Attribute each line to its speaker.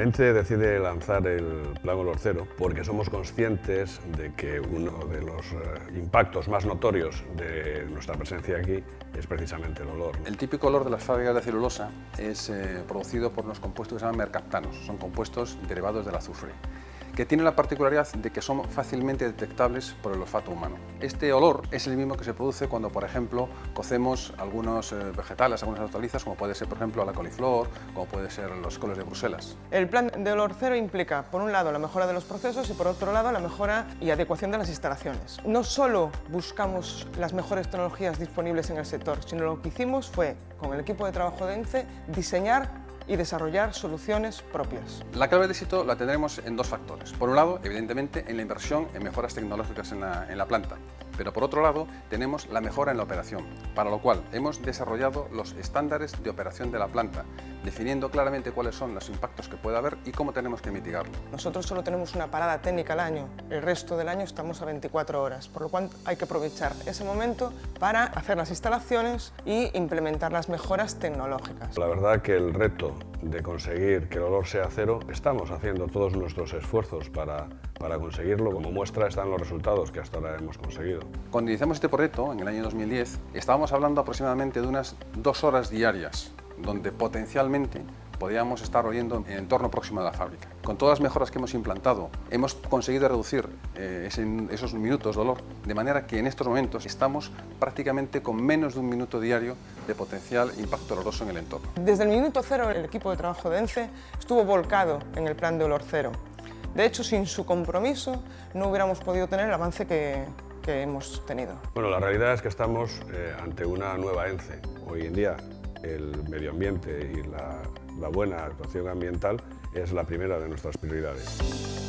Speaker 1: ENCE decide lanzar el Plan Olor Cero porque somos conscientes de que uno de los impactos más notorios de nuestra presencia aquí es precisamente el olor.
Speaker 2: El típico olor de las fábricas de celulosa es producido por unos compuestos que se llaman mercaptanos, son compuestos derivados del azufre, que tienen la particularidad de que son fácilmente detectables por el olfato humano. Este olor es el mismo que se produce cuando, por ejemplo, cocemos algunos vegetales, algunas hortalizas, como puede ser, por ejemplo, la coliflor, como puede ser los coles de Bruselas.
Speaker 3: El plan de olor cero implica, por un lado, la mejora de los procesos y, por otro lado, la mejora y adecuación de las instalaciones. No solo buscamos las mejores tecnologías disponibles en el sector, sino lo que hicimos fue, con el equipo de trabajo de ENCE, diseñar y desarrollar soluciones propias.
Speaker 2: La clave de éxito la tendremos en dos factores. Por un lado, evidentemente, en la inversión en mejoras tecnológicas en la planta, pero por otro lado, tenemos la mejora en la operación, para lo cual hemos desarrollado los estándares de operación de la planta, definiendo claramente cuáles son los impactos que puede haber y cómo tenemos que mitigarlo.
Speaker 3: Nosotros solo tenemos una parada técnica al año, el resto del año estamos a 24 horas, por lo cual hay que aprovechar ese momento para hacer las instalaciones y implementar las mejoras tecnológicas.
Speaker 1: La verdad que el reto de conseguir que el olor sea cero, estamos haciendo todos nuestros esfuerzos para conseguirlo. Como muestra están los resultados que hasta ahora hemos conseguido.
Speaker 2: Cuando iniciamos este proyecto, en el año 2010, estábamos hablando aproximadamente de unas 2 horas diarias, donde potencialmente podíamos estar oliendo en el entorno próximo de la fábrica. Con todas las mejoras que hemos implantado, hemos conseguido reducir esos minutos de olor, de manera que en estos momentos estamos prácticamente con menos de un minuto diario de potencial impacto oloroso en el entorno.
Speaker 3: Desde el minuto cero, el equipo de trabajo de ENCE estuvo volcado en el plan de olor cero. De hecho, sin su compromiso, no hubiéramos podido tener el avance que hemos tenido.
Speaker 1: Bueno, la realidad es que estamos ante una nueva ENCE. Hoy en día, el medio ambiente y la buena actuación ambiental es la primera de nuestras prioridades.